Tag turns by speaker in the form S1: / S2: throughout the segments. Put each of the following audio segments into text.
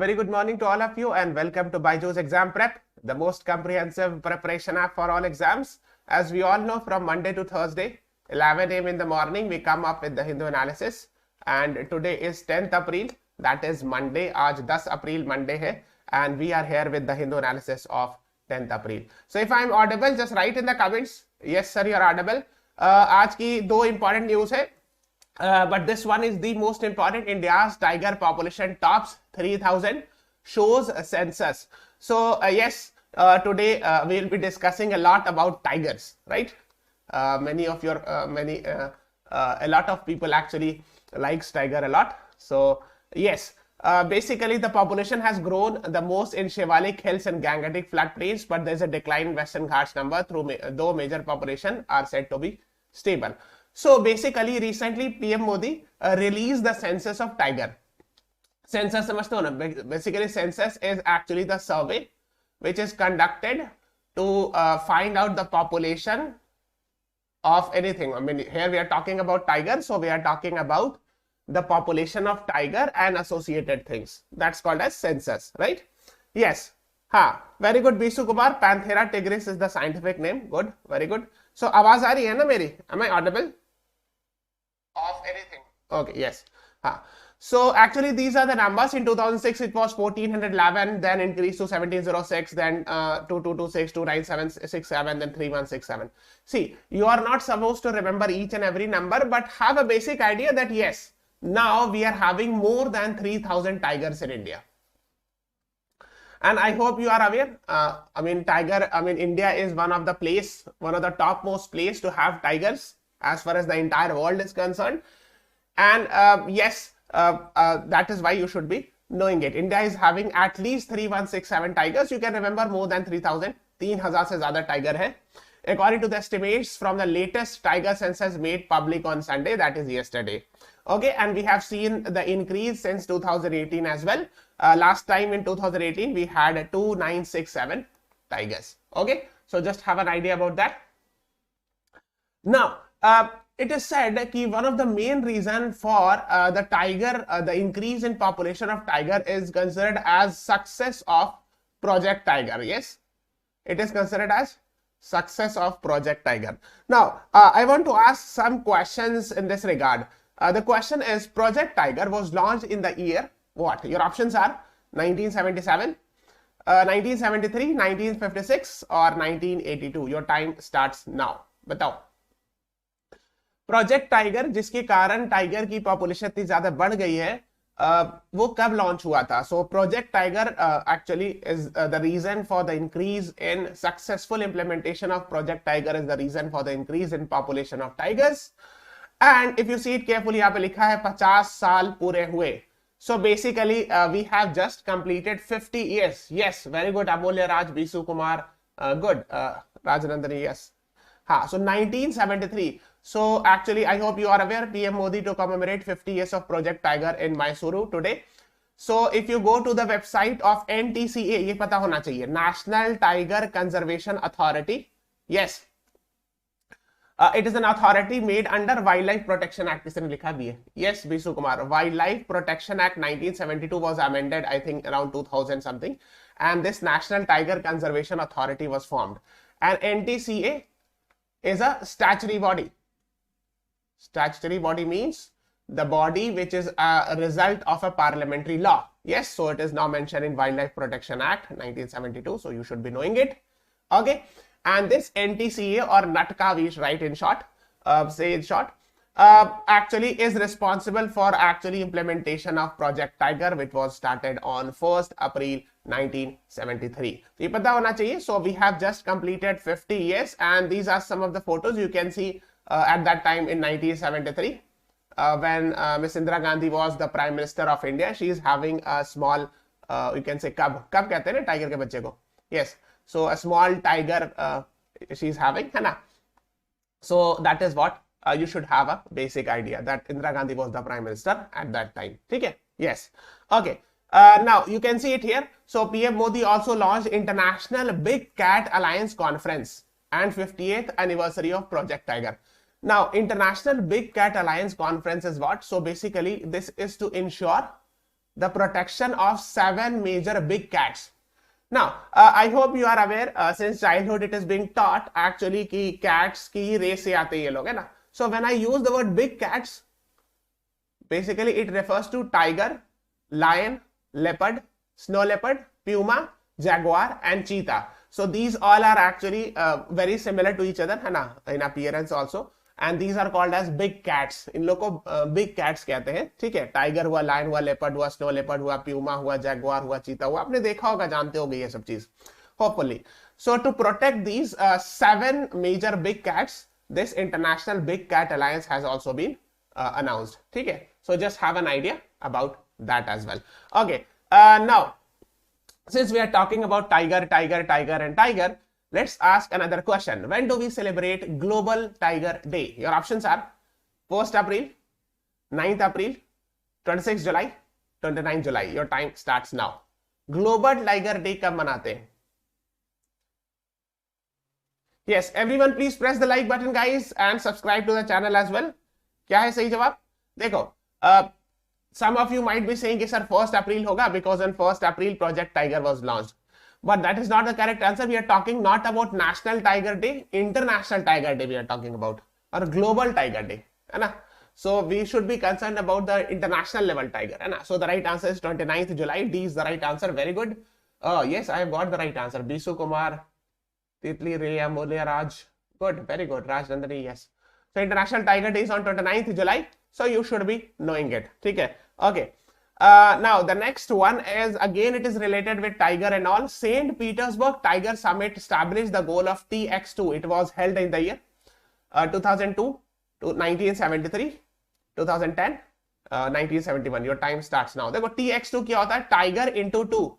S1: Very good morning to all of you and welcome to BYJU'S Exam Prep, the most comprehensive preparation app for all exams. As we all know, from Monday to Thursday, 11 a.m. in the morning, we come up with the Hindu analysis. And today is 10th April, that is Monday. Aaj 10 April Monday hai, and we are here with the Hindu analysis of 10th April. So if I am audible, just write in the comments. Yes, sir, you are audible. आज की दो important news है. But this one is the most important. India's tiger population tops 3,000, shows census. So yes, today we will be discussing a lot about tigers, right? A lot of people actually likes tiger a lot. So yes, basically the population has grown the most in Shivalik Hills and Gangetic floodplains, but there is a decline in Western Ghats number, though major population are said to be stable. So basically recently PM Modi released the census of tiger. Census समझते हो ना? Basically census is actually the survey which is conducted to find out the population of anything. I mean, here we are talking about tiger, so we are talking about the population of tiger and associated things. That's called as census, right? Yes. Very good, Bisu Kumar. Panthera tigris is the scientific name. Good, very good. So आवाज आ रही है ना मेरी? Am I audible? Of anything. Okay, yes. So actually these are the numbers. In 2006 it was 1411, then increased to 1706, then 2226, 29767, then 3167. See, you are not supposed to remember each and every number, but have a basic idea that yes, now we are having more than 3,000 tigers in India. And I hope you are aware. India is one of the topmost place to have tigers as far as the entire world is concerned. And yes, that is why you should be knowing it. India is having at least 3167 tigers. You can remember more than 3,000. 3,000 se zyada tiger hai. According to the estimates from the latest tiger census made public on Sunday, that is yesterday. Okay, and we have seen the increase since 2018 as well. Last time in 2018, we had 2,967 tigers. Okay, so just have an idea about that. Now, it is said that one of the main reason for the increase in population of tiger is considered as success of Project Tiger. Yes, it is considered as success of Project Tiger. Now, I want to ask some questions in this regard. The question is, Project Tiger was launched in the year what? Your options are 1977, 1973, 1956 or 1982. Your time starts now. बताओ. Project tiger जिसके कारण tiger की population इतनी ज्यादा बढ़ गई है, वो कब लॉन्च हुआ था? So project tiger actually is the reason for the increase in successful implementation of project tiger, is the reason for the increase in population of tigers. And if you see it carefully, यहाँ पे लिखा है 50 साल पूरे हुए. So basically we have just completed 50 years. Yes, very good Amulya Raj, Bisu Kumar, good Rajnandini, yes. So 1973. So actually, I hope you are aware, PM Modi to commemorate 50 years of Project Tiger in Mysuru today. So if you go to the website of NTCA, ये पता होना चाहिए, National Tiger Conservation Authority. Yes, it is an authority made under Wildlife Protection Act. इसने लिखा भी है. Yes, Bisu Kumar. Wildlife Protection Act 1972 was amended, I think around 2000 something, and this National Tiger Conservation Authority was formed. And NTCA is a statutory body. Statutory body means the body which is a result of a parliamentary law. Yes, so it is now mentioned in Wildlife Protection Act 1972, so you should be knowing it. Okay, and this NTCA or NATCA, we write in short, actually is responsible for actually implementation of Project Tiger, which was started on 1st April 1973. तो ये पता होना चाहिए. So we have just completed 50 years, and these are some of the photos you can see at that time in 1973 when Miss Indira Gandhi was the Prime Minister of India. She is having a small, you can say cub कहते हैं ना tiger के बच्चे को. Yes, so a small tiger she is having, है ना? So that is what you should have a basic idea that Indira Gandhi was the Prime Minister at that time. ठीक है? Yes. Okay. Now you can see it here. So PM Modi also launched International Big Cat Alliance Conference and 50th anniversary of Project Tiger. Now, International Big Cat Alliance Conference is what? So basically, this is to ensure the protection of 7 major big cats. Now, I hope you are aware, since childhood it is being taught actually कि cats की race से आते ये लोग है ना. So when I use the word big cats, basically it refers to tiger, lion, leopard, snow leopard, puma, jaguar and cheetah. So these all are actually very similar to each other है ना, in appearance also. And these are called as big cats. इन लोग को big cats कहते हैं, ठीक है. Tiger हुआ, lion हुआ, लेपर्ड हुआ, स्नो लेपर्ड हुआ, प्यूमा हुआ, जैगुआर हुआ, चीता हुआ. आपने देखा होगा, जानते होंगे ये सब चीज, hopefully. So to protect these 7 major big cats, this international big cat alliance has also been announced. ठीक है. So just have an idea about that as well. Okay. Now, since we are talking about tiger and tiger, let's ask another question. When do we celebrate Global Tiger Day? Your options are 1st April, 9th April, 26th July, 29th July. Your time starts now. Global Tiger Day कब मनाते हैं? Yes, everyone please press the like button guys and subscribe to the channel as well. क्या है सही जवाब? देखो, some of you might be saying कि sir 1st April होगा because on 1st April Project Tiger was launched. But that is not the correct answer. We are talking not about National Tiger Day, International Tiger Day we are talking about, or Global Tiger Day, है ना? So we should be concerned about the international level tiger, है ना? So the right answer is 29th July. D is the right answer. Very good. Yes, I have got the right answer. Bisu Kumar, Titli Ray, Amulya Raj. Good, very good. Raj Nandani, yes. So International Tiger Day is on 29th July. So you should be knowing it. Okay. Okay. Now the next one is, again it is related with tiger and all. St. Petersburg Tiger Summit established the goal of TX2. It was held in the year 2002 to 1973, 2010, 1971. Your time starts now. देखो TX2 क्या होता है? Tiger into 2.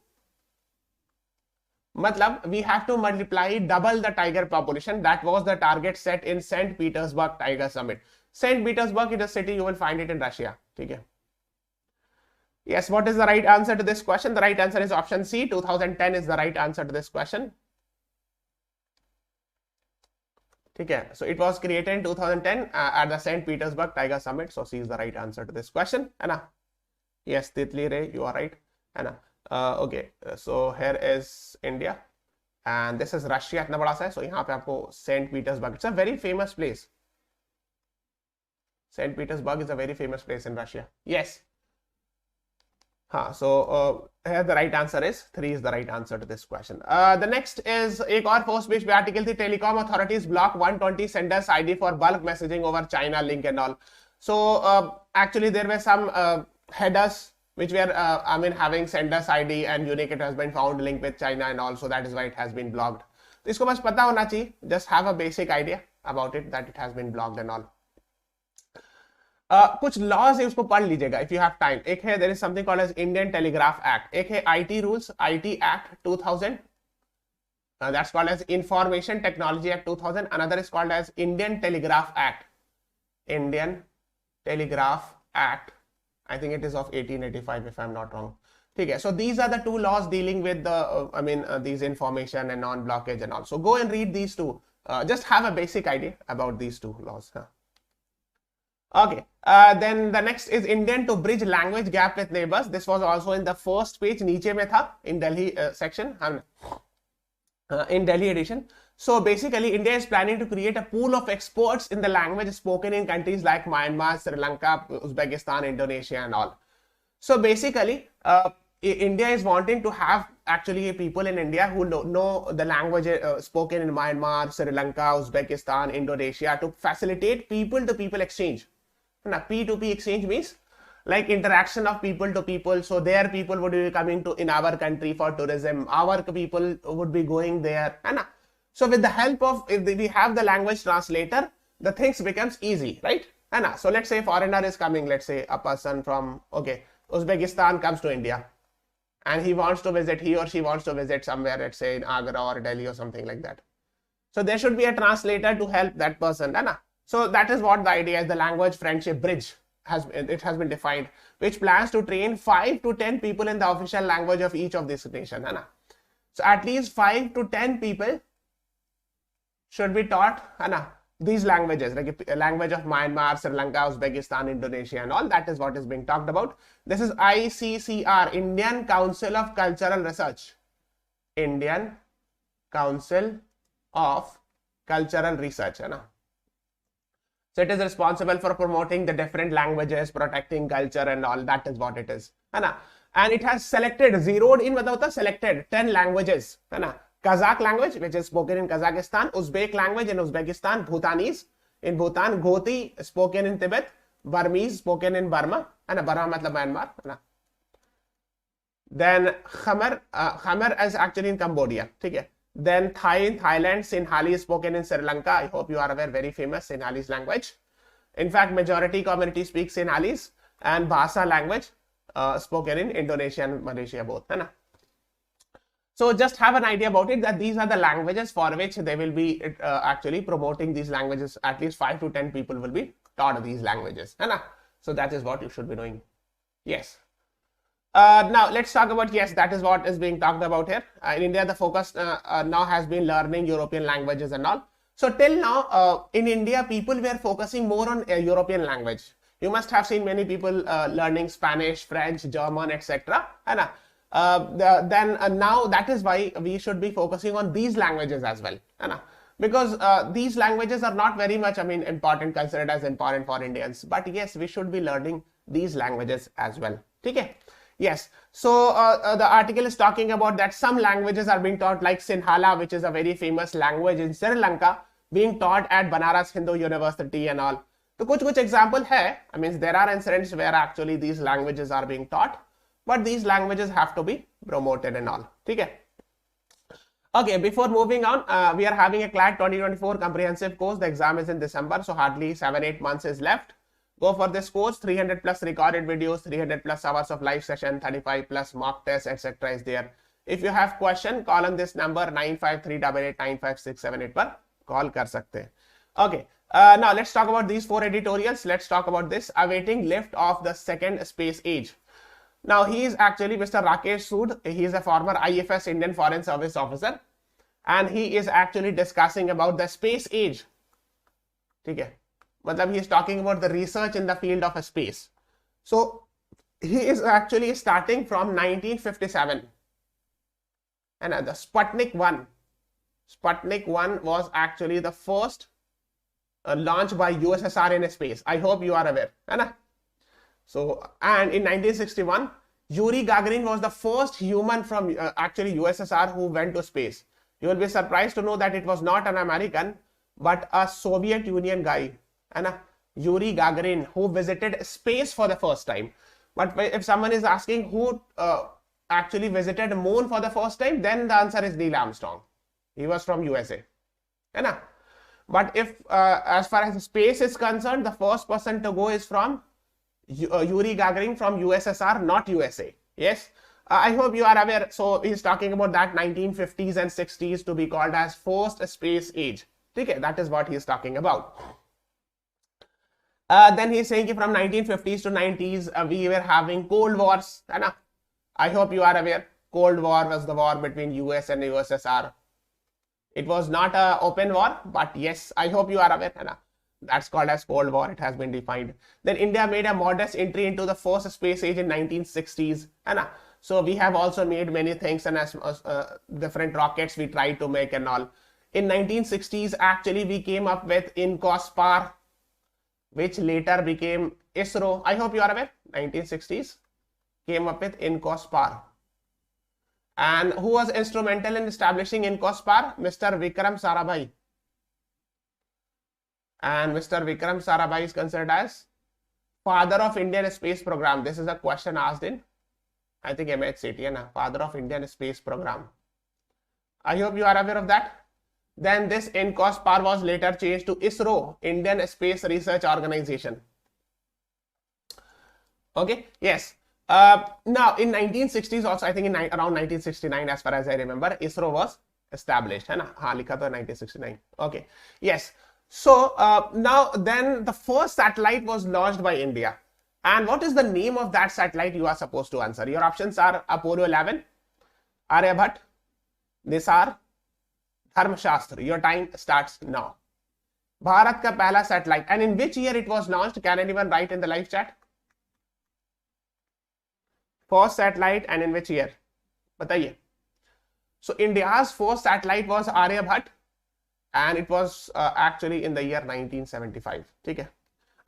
S1: मतलब we have to multiply double the tiger population. That was the target set in St. Petersburg Tiger Summit. St. Petersburg is a city, you will find it in Russia. ठीक है. Yes, what is the right answer to this question? The right answer is option C. 2010 is the right answer to this question. Okay, so it was created in 2010 at the St. Petersburg Tiger Summit. So C is the right answer to this question. Anna? Yes, Titli Ray, you are right. Anna. Okay, so here is India and this is Russia. इतना बड़ा सा है. So यहाँ पे आपको St. Petersburg. It's a very famous place. St. Petersburg is a very famous place in Russia. Yes. So here the right answer is 3 is the right answer to this question. The next is एक और post page पे article थी, telecom authorities block 120 senders ID for bulk messaging over China link and all. So actually there were some headers which were having senders ID and unique, it has been found linked with China and all, so that is why it has been blocked. तो इसको बस पता होना चाहिए, just have a basic idea about it that it has been blocked and all. कुछ laws है उसको पढ़ लीजिएगा if you have time. एक है there is something called as Indian Telegraph Act. एक है IT rules, IT Act 2000. That's called as Information Technology Act 2000. Another is called as Indian Telegraph Act. Indian Telegraph Act. I think it is of 1885 if I'm not wrong. ठीक है. So these are the two laws dealing with the these information and non-blockage and all. So go and read these two. Just have a basic idea about these two laws. Okay, then the next is Indian to bridge language gap with neighbors. This was also in the first page, नीचे में था in Delhi section, in Delhi edition. So basically, India is planning to create a pool of experts in the language spoken in countries like Myanmar, Sri Lanka, Uzbekistan, Indonesia, and all. So basically, India is wanting to have actually people in India who know the language spoken in Myanmar, Sri Lanka, Uzbekistan, Indonesia to facilitate people-to-people exchange. Now, P2P exchange means like interaction of people to people. So their people would be coming to in our country for tourism. Our people would be going there. So with the help of, if we have the language translator, the things becomes easy, right? So let's say foreigner is coming, let's say a person from, Uzbekistan comes to India and he wants to visit, he or she wants to visit somewhere, let's say in Agra or Delhi or something like that. So there should be a translator to help that person. So that is what the idea is. The language friendship bridge has been defined, which plans to train 5 to 10 people in the official language of each of these nations. So at least 5 to 10 people should be taught these languages, like language of Myanmar, Sri Lanka, Uzbekistan, Indonesia, and all. That is what is being talked about. This is ICCR, Indian Council of Cultural Research. Indian Council of Cultural Research, है ना? So it is responsible for promoting the different languages, protecting culture and all. That is what it is, है ना? And it has selected, zeroed in, मतलब होता selected 10 languages, है ना? Kazakh language, which is spoken in Kazakhstan, Uzbek language in Uzbekistan, Bhutanese in Bhutan, Ghoti spoken in Tibet, Burmese spoken in Burma, है ना? Burma मतलब Myanmar, है ना? Then Khmer is actually in Cambodia, ठीक है? Then Thailand, Sinhali is spoken in Sri Lanka. I hope you are aware, very famous Sinhalese language. In fact, majority community speaks Sinhalese, and Bahasa language spoken in Indonesia and Malaysia both, है ना? So just have an idea about it, that these are the languages for which they will be actually promoting these languages. At least 5 to 10 people will be taught these languages, है ना? So that is what you should be knowing. Yes. Now let's talk about, yes, that is what is being talked about here. In India, the focus now has been learning European languages and all. So till now, in India, people were focusing more on European language. You must have seen many people learning Spanish, French, German, etc. And now that is why we should be focusing on these languages as well. Because these languages are not very much, important, considered as important for Indians. But yes, we should be learning these languages as well. Okay? Yes. So the article is talking about that some languages are being taught, like Sinhala, which is a very famous language in Sri Lanka, being taught at Banaras Hindu University and all. So कुछ example है. There are incidents where actually these languages are being taught, but these languages have to be promoted and all. Okay. Okay, before moving on, we are having a CLAT 2024 comprehensive course. The exam is in December, so hardly 7-8 months is left. Go for this course. 300 plus recorded videos, 300 plus hours of live session, 35 plus mock tests, etc. is there. If you have question, call on this number 9538895678 पर call कर सकते हैं. Okay. Now let's talk about these 4 editorials. Let's talk about this: awaiting lift of the second space age. Now he is actually Mr. Rakesh Sood. He is a former IFS Indian Foreign Service officer, and he is actually discussing about the space age. ठीक है? मतलब he is talking about the research in the field of space. So he is actually starting from 1957, and the Sputnik 1 was actually the first launched by USSR in space. I hope you are aware, है ना? So, and in 1961, Yuri Gagarin was the first human from actually USSR who went to space. You will be surprised to know that it was not an American, but a Soviet Union guy, and Yuri Gagarin, who visited space for the first time. But if someone is asking who actually visited moon for the first time, then the answer is Neil Armstrong. He was from USA. है? But if as far as space is concerned, the first person to go is from Yuri Gagarin from USSR, not USA. Yes, I hope you are aware. So he's talking about that 1950s and 60s to be called as first space age. Okay, that is what he's talking about. Then he's saying from 1950s to 90s, we were having Cold Wars. I hope you are aware. Cold War was the war between US and USSR. It was not an open war, but yes, I hope you are aware. That's called as Cold War. It has been defined. Then India made a modest entry into the first space age in 1960s. So we have also made many things, and as different rockets we tried to make and all. In 1960s, actually, we came up with INCOSPAR, which later became ISRO. I hope you are aware. 1960s came up with INCOSPAR. And who was instrumental in establishing INCOSPAR? Mr. Vikram Sarabhai. And Mr. Vikram Sarabhai is considered as father of Indian space program. This is a question asked in, I think, MHCT, father of Indian space program. I hope you are aware of that. Then this INCOSPAR was later changed to ISRO, Indian Space Research Organization. Okay, yes. Now in 1960s also, I think in around 1969, as far as I remember, ISRO was established. हाँ, लिखा तो 1969. Okay, yes. So now then the first satellite was launched by India. And what is the name of that satellite? You are supposed to answer. Your options are Apollo 11, Aryabhat, Nisar, Dharmashastra. Your time starts now. Bharat का पहला satellite, and in which year it was launched? Can anyone right in the live chat? First satellite and in which year, बताइए. So India's first satellite was Aryabhat and it was actually in the year 1975. ठीक है.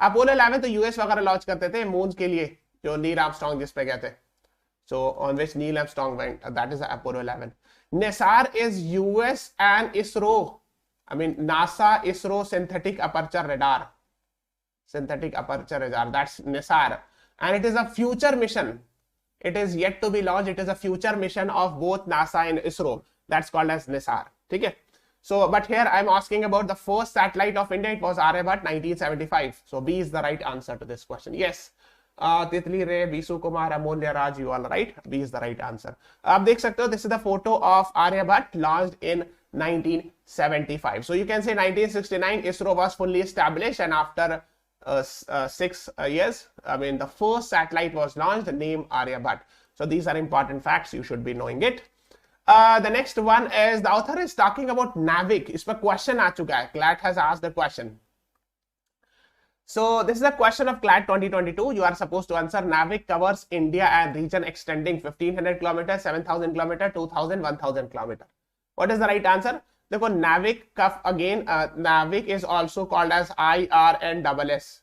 S1: Apollo 11 तो US वगैरह launch करते थे moon के लिए, जो नील आर्मस्ट्रांग जिस पे गए थे. So on which Neil Armstrong went, that is Apollo 11. NESAR is US and ISRO. I mean NASA ISRO synthetic aperture radar. Synthetic aperture radar. That's NESAR, and it is a future mission. It is yet to be launched. It is a future mission of both NASA and ISRO. That's called as NESAR. Okay. So, but here I'm asking about the first satellite of India. It was Aryabhat 1975. So B is the right answer to this question. Yes. Titli Ray, Bisu Kumar, Amulya Raj, you all right. B is the right answer. आप देख सकते हो, this is the photo of Aryabhat launched in 1975. So you can say 1969 ISRO was fully established, and after 6 years, I mean the first satellite was launched, named Aryabhat. So these are important facts, you should be knowing it. The next one is, the author is talking about NAVIC. इस पर question आ चुका है. CLAT has asked the question. So this is a question of CLAT 2022. You are supposed to answer. NAVIC covers India and region extending 1500 kilometers, 7000 kilometers, 2000, 1000 kilometers. What is the right answer? देखो NAVIC का again NAVIC is also called as IRNSS,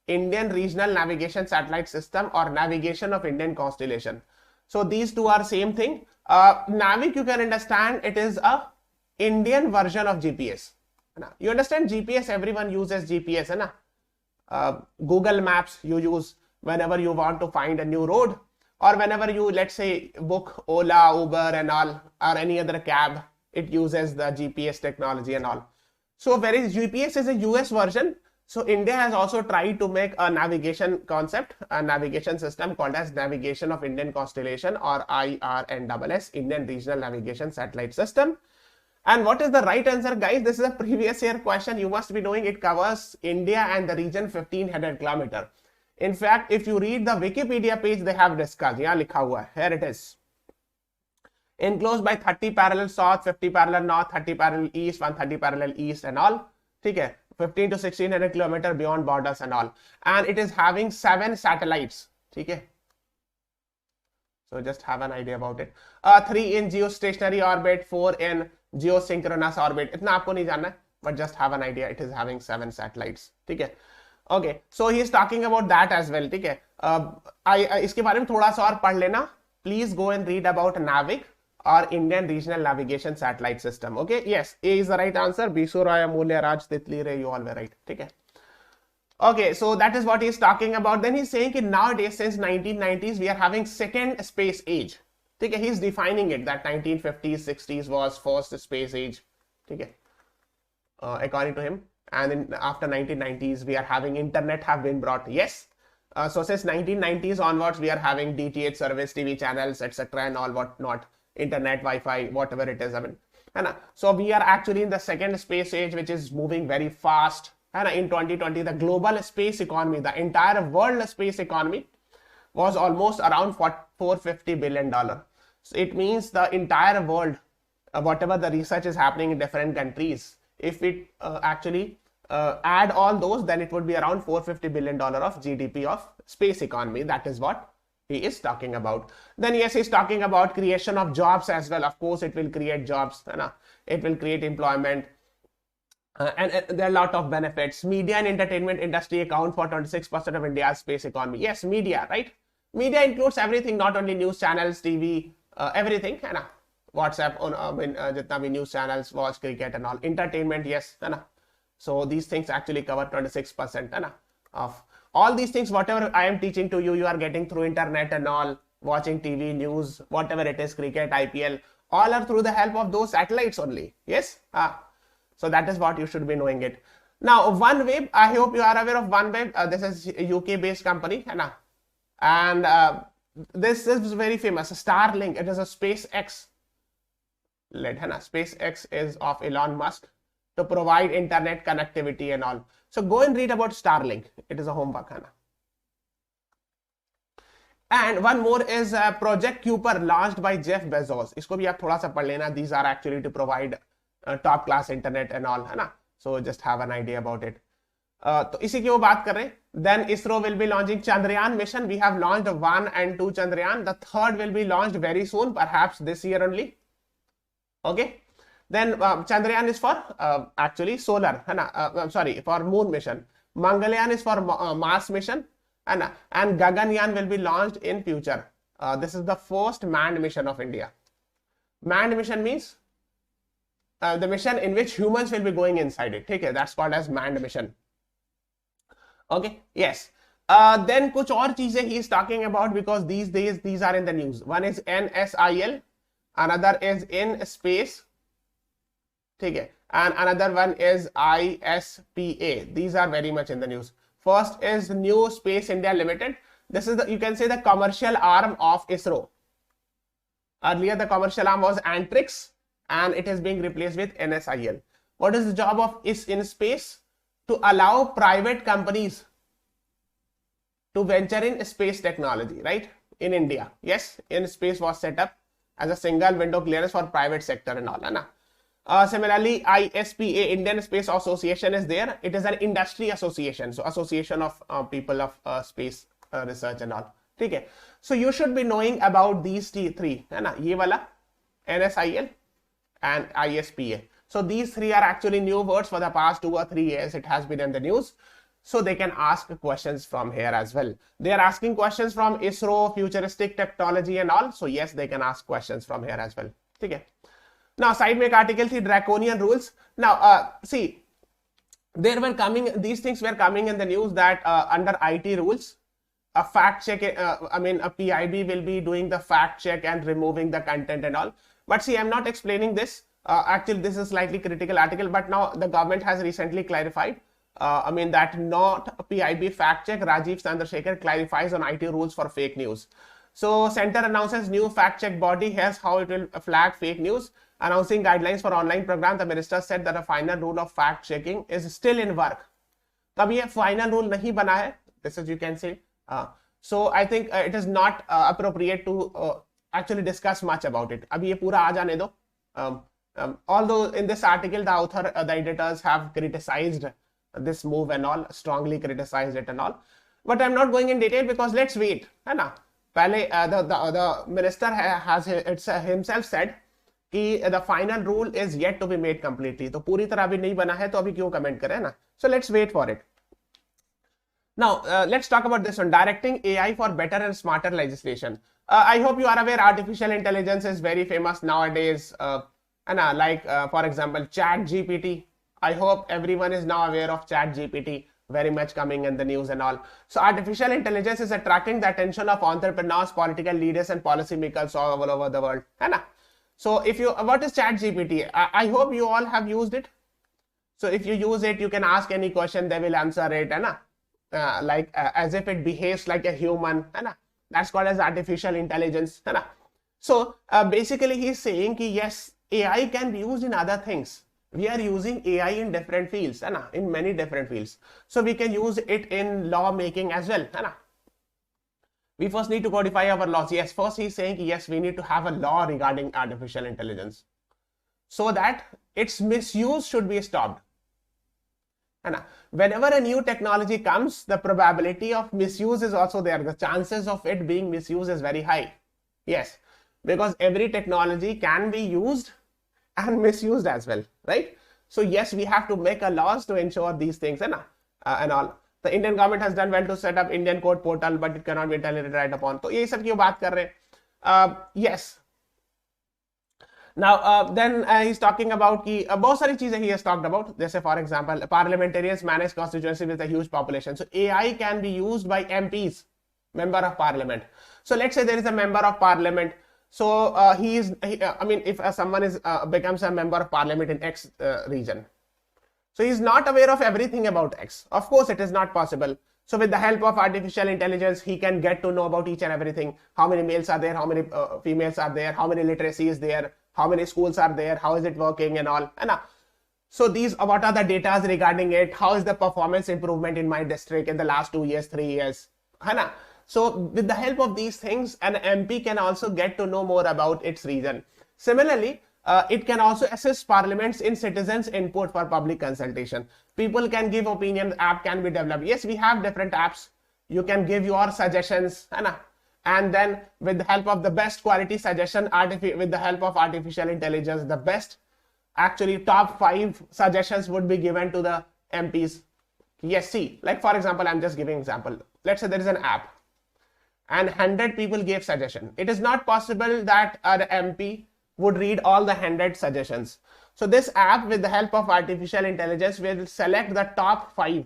S1: Indian Regional Navigation Satellite System, or Navigation of Indian Constellation. So these two are same thing. NAVIC, you can understand, it is a Indian version of GPS. You understand GPS? Everyone uses GPS, है ना? Google Maps you use whenever you want to find a new road, or whenever you, let's say, book Ola, Uber and all, or any other cab. It uses the GPS technology and all. So whereas GPS is a US version, so India has also tried to make a navigation concept, a navigation system called as Navigation of Indian Constellation, or IRNSS, Indian Regional Navigation Satellite System. And what is the right answer, guys? This is a previous year question. You must be knowing it covers India and the region 1500 kilometers. In fact, if you read the Wikipedia page, they have discussed. यहाँ लिखा हुआ है. Here it is. Enclosed by 30 parallel south, 50 parallel north, 30 parallel east, 130 parallel east and all. ठीक है. 15 to 1600 kilometers beyond borders and all. And it is having 7 satellites. ठीक है. So just have an idea about it. 3 in geostationary orbit, 4 in geosynchronous orbit. इतना आपको नहीं जानना है, but just have an idea. It is having 7 satellites. ठीक है. Okay, so he is talking about that as well. ठीक है. इसके बारे में थोड़ा सा और पढ़ लेना. Please go and read about NAVIC, or Indian Regional Navigation Satellite System. Okay, yes, A is the right answer. Bisu Roy, Amulya Raj, Titli Ray, you all were right. ठीक है. Okay, so that is what he is talking about. Then he is saying that nowadays, since 1990s, we are having second space age. ठीक है. He is defining it that 1950s, 60s was first space age. ठीक है. According to him, and then after 1990s, we are having internet have been brought. Yes. So since 1990s onwards, we are having DTH service, TV channels, etc. and all what not, internet, Wi-Fi, whatever it is. I mean, so we are actually in the second space age, which is moving very fast. And in 2020, the global space economy, the entire world space economy, was almost around $450 billion. So it means the entire world, whatever the research is happening in different countries, if it actually add all those, then it would be around $450 billion of GDP of space economy. That is what he is talking about. Then yes, he's talking about creation of jobs as well. Of course, it will create jobs. It will create employment. And there are a lot of benefits. Media and entertainment industry account for 26% of India's space economy. Yes, media, right? Media includes everything, not only news channels, TV, everything. WhatsApp, jitna bhi news channels, watch cricket and all. Entertainment, yes. So these things actually cover 26% of all these things. Whatever I am teaching to you, you are getting through internet and all, watching TV, news, whatever it is, cricket, IPL, all are through the help of those satellites only. Yes. So that is what you should be knowing it. Now, OneWeb, I hope you are aware of OneWeb. This is a UK-based company, and this is very famous. Starlink, it is a SpaceX led. SpaceX is of Elon Musk to provide internet connectivity and all. So go and read about Starlink. It is a homework. And one more is Project Kuiper, launched by Jeff Bezos. इसको भी आप थोड़ा सा पढ़ लेना. These are actually to provide top class internet and all. So just have an idea about it. तो इसी की वो बात कर रहे हैं. Then ISRO will be launching Chandrayaan mission. We have launched 1 and 2 Chandrayaan. The third will be launched very soon, perhaps this year only. Okay. Then Chandrayaan is for actually solar, है ना? Sorry, for moon mission. Mangalyaan is for Mars mission, and Gaganyaan will be launched in future. This is the first manned mission of India. Manned mission means the mission in which humans will be going inside it. Okay, that's called as manned mission. Okay, yes. Then kuch aur cheeze he is talking about, because these days these are in the news. One is NSIL, another is in space. Okay, and another one is ISPA. These are very much in the news. First is New Space India Limited. This is the, you can say, the commercial arm of ISRO. Earlier the commercial arm was Antrix, and it is being replaced with NSIL. What is the job of is in space? To allow private companies to venture in space technology, right? In India, yes, in space was set up as a single window clearance for private sector and all, na? Similarly, ISPA, Indian Space Association, is there. It is an industry association, so association of people of space research and all. Okay, so you should be knowing about these three, है ना? ये वाला NSIL and ISPA. So these three are actually new words for the past 2 or 3 years. It has been in the news. So they can ask questions from here as well. They are asking questions from ISRO, futuristic technology and all. So yes, they can ask questions from here as well. Okay. Now, side में एक article थी draconian rules. Now, see, there were coming, these things were coming in the news that under IT rules, a fact check, a PIB will be doing the fact check and removing the content and all. But see, I'm not explaining this. Actually, this is a slightly critical article, but now the government has recently clarified, that not PIB fact check. Rajiv Chandrasekhar clarifies on IT rules for fake news. So center announces new fact check body. Here's how it will flag fake news. Announcing guidelines for online program, the minister said that a final rule of fact checking is still in work. तब ये final rule नहीं बना है. This is, you can say. So I think it is not appropriate to actually discuss much about it. अभी ये पूरा आ जाने दो. Although in this article the author, the editors have criticized this move and all, strongly criticized it and all. But I'm not going in detail because let's wait. है ना? पहले the minister has himself said कि the final rule is yet to be made completely. तो पूरी तरह अभी नहीं बना है, तो अभी क्यों कमेंट करें ना? So let's wait for it. Now let's talk about this one, directing AI for better and smarter legislation. I hope you are aware artificial intelligence is very famous nowadays. For example, ChatGPT. I hope everyone is now aware of ChatGPT, very much coming in the news and all. So artificial intelligence is attracting the attention of entrepreneurs, political leaders and policymakers all over the world. So what is ChatGPT? I hope you all have used it. So if you use it, you can ask any question, they will answer it, as if it behaves like a human. That's called as artificial intelligence. So basically he's saying that yes, AI can be used in other things. We are using AI in different fields, in many different fields. So we can use it in law making as well. We first need to codify our laws. Yes, first he's saying yes, we need to have a law regarding artificial intelligence so that its misuse should be stopped. Whenever a new technology comes, the probability of misuse is also there. The chances of it being misused is very high. Yes, because every technology can be used and misused as well, right? So yes, we have to make a laws to ensure these things and all. The Indian government has done well to set up Indian code portal, but it cannot be relied upon. तो ये सब क्यों बात कर रहे? Yes. Now then he's talking about कि बहुत सारी चीजें he has talked about. जैसे for example, parliamentarians manage constituency with a huge population. So AI can be used by MPs, member of parliament. So let's say there is a member of parliament. So if someone becomes a member of parliament in X region, so he's not aware of everything about X. Of course, it is not possible. So with the help of artificial intelligence, he can get to know about each and everything. How many males are there? How many females are there? How many literacy is there? How many schools are there? How is it working and all? So what are the data regarding it? How is the performance improvement in my district in the last 2 years, 3 years? So with the help of these things, an MP can also get to know more about its region. Similarly, It can also assist parliaments in citizens input for public consultation. People can give opinion, app can be developed. Yes, we have different apps. You can give your suggestions, and then with the help of the best quality suggestion, with the help of artificial intelligence, the best actually top 5 suggestions would be given to the MPs. Yes, see, like for example, I'm just giving example. Let's say there is an app and 100 people gave suggestion. It is not possible that an MP would read all the 100 suggestions. So this app, with the help of artificial intelligence, will select the top 5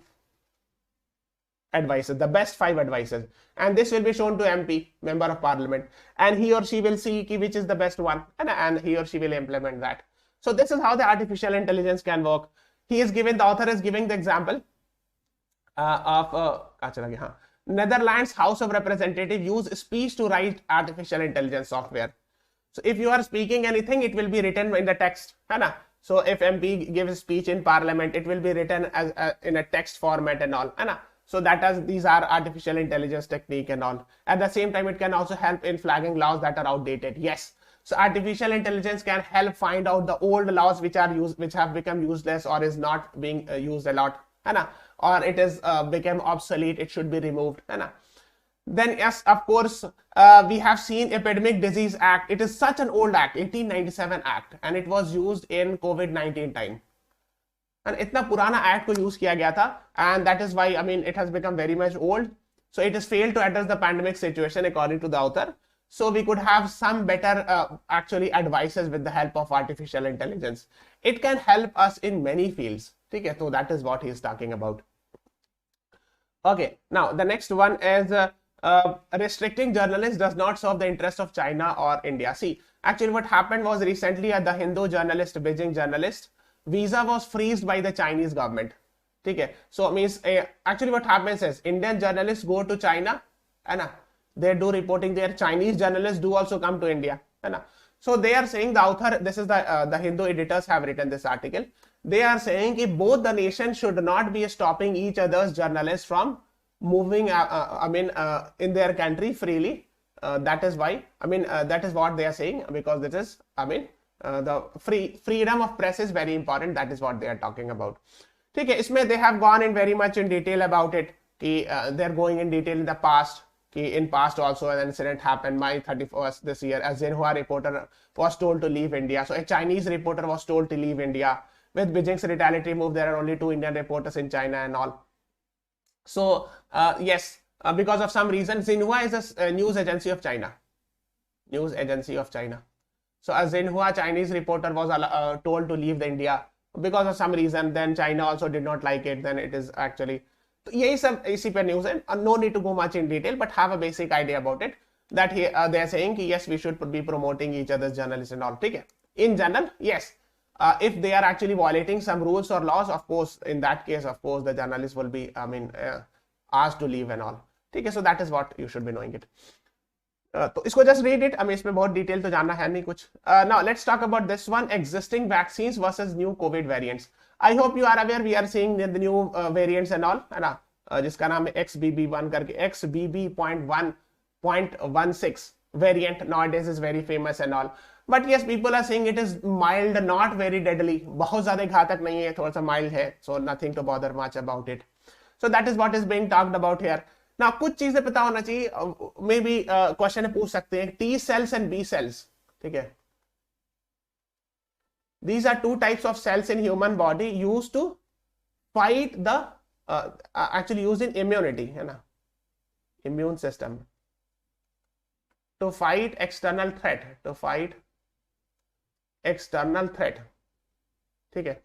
S1: advices, the best 5 advices, and this will be shown to MP, member of parliament, and he or she will see which is the best one, and he or she will implement that. So this is how the artificial intelligence can work. The author is giving the example of Netherlands House of Representatives use speech to write artificial intelligence software. So if you are speaking anything, it will be written in the text. So if MP gives a speech in parliament, it will be written as in a text format and all. So these are artificial intelligence technique and all. At the same time, it can also help in flagging laws that are outdated. Yes. So artificial intelligence can help find out the old laws which have become useless or is not being used a lot, or it is become obsolete. It should be removed. Then yes, of course, we have seen Epidemic Disease Act. It is such an old act, 1897 Act, and it was used in COVID-19 time. And इतना पुराना act को use किया गया था, and that is why it has become very much old. So it has failed to address the pandemic situation according to the author. So we could have some better actually advices with the help of artificial intelligence. It can help us in many fields. Okay, so that is what he is talking about. Okay, now the next one is restricting journalists does not serve the interest of China or India. See, actually what happened was recently at the Hindu journalist, Beijing journalist, visa was freezed by the Chinese government. Okay, so means actually what happens is Indian journalists go to China, they do reporting there. Chinese journalists do also come to India. So they are saying, the author, this is the Hindu editors have written this article. They are saying that both the nations should not be stopping each other's journalists from moving in their country freely. That is why, that is what they are saying, because this is, the freedom of press is very important. That is what they are talking about. Okay, they have gone in very much in detail about it. They are going in detail in the past. In past also an incident happened May 31st this year. A Xinhua reporter was told to leave India. So a Chinese reporter was told to leave India. With Beijing's retaliatory move, there are only 2 Indian reporters in China and all. So yes, because of some reason, Xinhua is a news agency of China. News agency of China. So a Xinhua Chinese reporter was told to leave the India because of some reason. Then China also did not like it. Then it is actually, यही सब इसी पे news है. No need to go much in detail, but have a basic idea about it. That they are saying कि yes, we should be promoting each other's journalists and all. ठीक है. In general, yes. If they are actually violating some rules or laws, of course, in that case, of course, the journalist will be, asked to leave and all. ठीक है. So that is what you should be knowing it. तो इसको just read it. इसमें बहुत detail तो जानना है नहीं कुछ. Now let's talk about this one: existing vaccines versus new COVID variants. I hope you are aware. We are seeing the new variants and all, है ना? जिसका नाम है XBB1 करके, XBB.1.16 variant nowadays is very famous and all. But yes, people are saying it is mild, not very deadly. बहुत ज़्यादा घातक नहीं है, थोड़ा सा mild है. So nothing to bother much about it. So that is what is being talked about here. Now कुछ चीजें पता होना चाहिए. Maybe क्वेश्चन पूछ सकते हैं T cells and B cells. ठीक है. These are 2 types of cells in human body used to fight the actually used in immunity, है ना? Immune system to fight external threat. To fight external threat. ठीक है.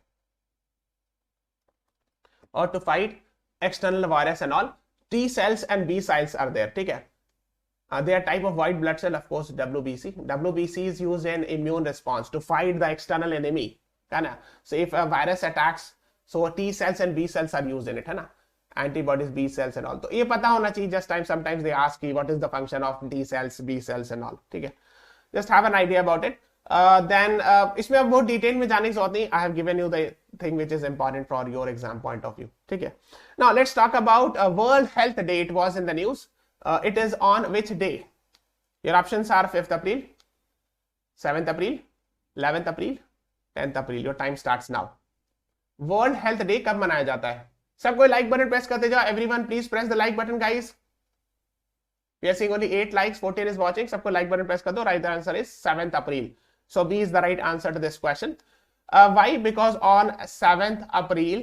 S1: Or to fight external virus and all. T cells and B cells are there. ठीक है. They are type of white blood cell, of course, WBC. WBC is used in immune response to fight the external enemy. So if a virus attacks, so T cells and B cells are used in it. Antibodies, B cells and all. So ये पता होना चाहिए. Just sometimes they ask you what is the function of T cells, B cells and all. ठीक है. Just have an idea about it. Then इसमें अब बहुत detail में जाने की जरूरत नहीं. I have given you the thing which is important for your exam point of view. ठीक है. Now let's talk about World Health Day. It was in the news. It is on which day? Your options are 5th April, 7th April, 11th April, 10th April. Your time starts now. World health day कब मनाया जाता है? सब कोई like button press करते जाओ. Everyone please press the like button guys. We are seeing only 8 likes, 14 is watching. सबको like button press कर दो. Right answer is 7th April. So B is the right answer to this question. Why? Because on 7th April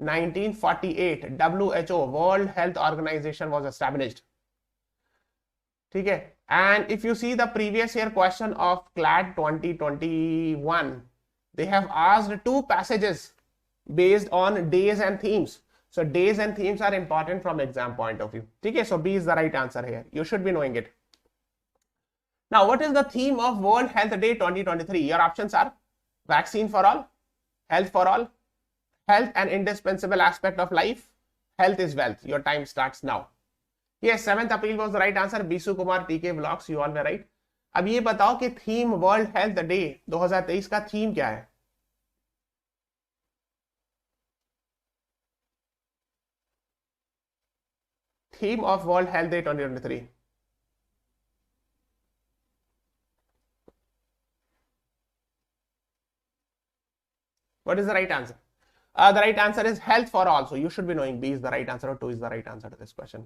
S1: 1948, WHO, World Health Organization, was established. ठीक है. And if you see the previous year question of CLAT 2021, they have asked 2 passages based on days and themes. So days and themes are important from exam point of view. Okay, so B is the right answer here. You should be knowing it. Now, what is the theme of World Health Day 2023? Your options are vaccine for all, health for all, health an indispensable aspect of life, health is wealth. Your time starts now. Yes, 7th April was the right answer. Bisu Kumar, TK Vlogs, you all were right. अब ये बताओ कि theme world health day 2023 का theme क्या है? Theme of World Health Day 2023. What is the right answer? The right answer is health for all. So you should be knowing B is the right answer or 2 is the right answer to this question.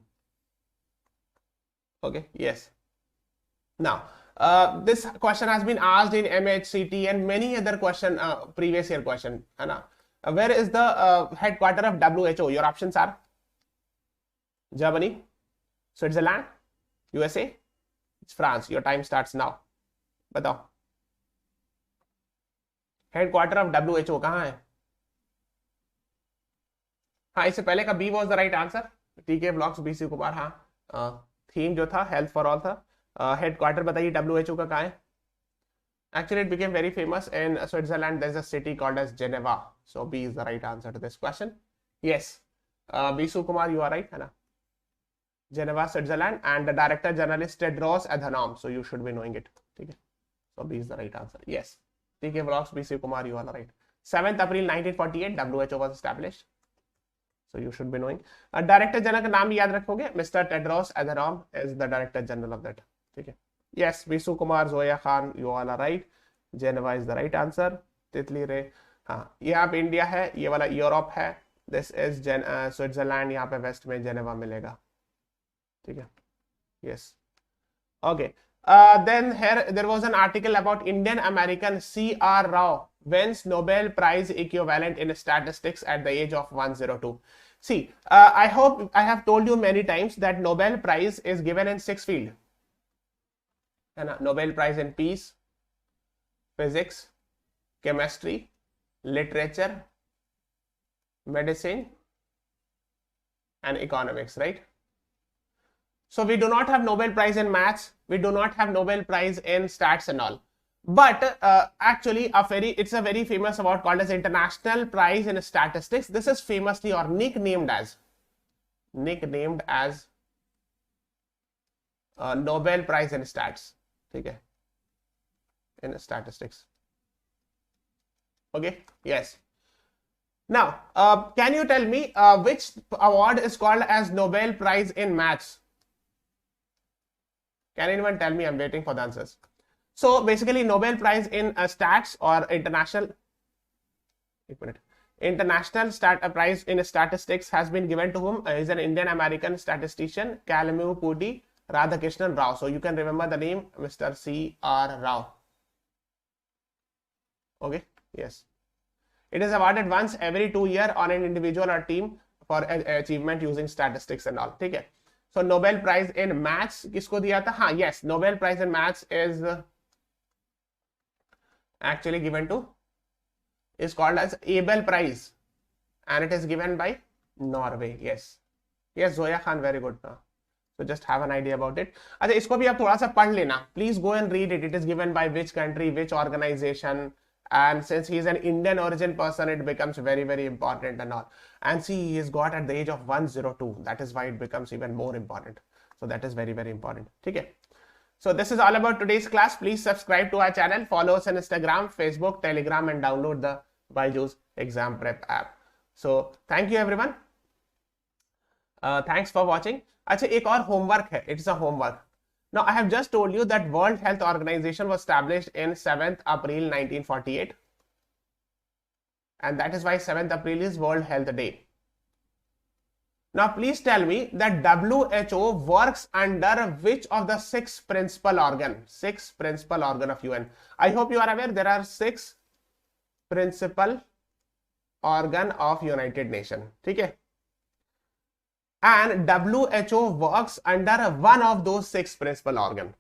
S1: Okay, yes. Now, this question has been asked in MHCT and many other question, previous year question. Where is the headquarter of WHO? Your options are Germany, Switzerland, USA, it's France. Your time starts now. बताओ headquarter of WHO कहाँ है? हाँ, इससे पहले का B was the right answer. TK Vlogs, BC Kumar. हाँ, theme जो था हेल्थ फॉर ऑल था. हेडक्वार्टर बताइए WHO का कहाँ है? Actually, it became very famous in Switzerland. There's a city called as Geneva. So B is the right answer to this question. Yes, BC Kumar, you are right, है ना? Geneva, Switzerland, and the Director General is Tedros Adhanom. So you should be knowing it. Okay. So B is the right answer. Yes. TK Vlogs, BC Kumar, you are right. 7th April 1948, WHO was established. So you should be knowing. Director General का नाम याद रखोगे. Mr. Tedros Adhanom is the Director General of that. Okay. Yes, Bisu Kumar, Zoya Khan, you all are right. Geneva is the right answer. तितली रे. हाँ, यहाँ पे India है, ये वाला यूरोप है. This is Switzerland. यहाँ पे वेस्ट में जेनेवा मिलेगा. ठीक है. Yes. Okay. Then here there was an article about Indian American C.R. Rao wins Nobel Prize equivalent in statistics at the age of 102. See, I hope I have told you many times that Nobel Prize is given in 6 fields. Nobel Prize in Peace, Physics, Chemistry, Literature, Medicine, and Economics, right? So we do not have Nobel Prize in Maths, we do not have Nobel Prize in Stats and all. But actually it's a very famous award called as International Prize in Statistics. This is famously or nicknamed as Nobel Prize in Stats. Okay, in statistics. Okay, yes. Now, can you tell me which award is called as Nobel Prize in Maths? Can anyone tell me? I'm waiting for the answers. So basically, Nobel Prize in Stats or International Prize in Statistics has been given to whom? Is an Indian American statistician, Kalmupudi Radhakrishnan Rao. So you can remember the name, Mr. C.R. Rao. Okay, yes. It is awarded once every 2 years on an individual or team for achievement using statistics and all. ठीक है. So Nobel Prize in Maths किसको दिया था? हाँ, yes. Nobel Prize in Maths is actually given to, is called as Abel Prize, and it is given by Norway. Yes, yes, Zoya Khan, very good. So just have an idea about it. अच्छा, इसको भी आप थोड़ा सा पढ़ लेना. Please go and read it. It is given by which country, which organization. And since he is an Indian origin person, it becomes very, very important and all. And see, he is got at the age of 102. That is why it becomes even more important. So that is very, very important. Okay. So this is all about today's class. Please subscribe to our channel, follow us on Instagram, Facebook, Telegram, and download the BYJU'S exam prep app. So thank you everyone. Thanks for watching. अच्छा, एक और homework है. It's a homework. Now, I have just told you that World Health Organization was established in 7th April 1948. And that is why 7th April is World Health Day. Now, please tell me that WHO works under which of the 6 principal organ? 6 principal organ of UN. I hope you are aware there are 6 principal organ of United Nations. Okay? And WHO works under one of those 6 principal organ.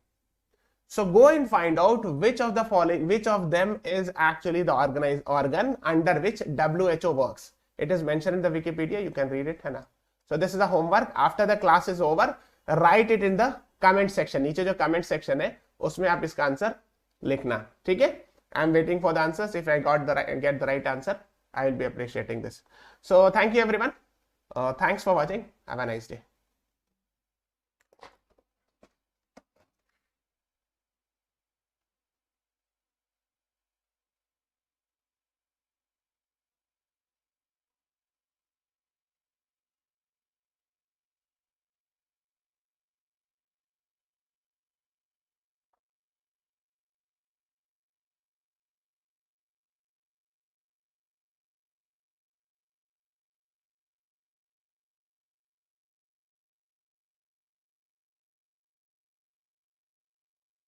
S1: So go and find out which of the following, which of them is actually the organized organ under which WHO works. It is mentioned in the Wikipedia. You can read it. है ना? So this is the homework. After the class is over, write it in the comment section. नीचे जो comment section है, उसमें आप इसका answer लिखना. ठीक है? I am waiting for the answers. If I get the right answer, I will be appreciating this. So thank you everyone. Thanks for watching. Have a nice day.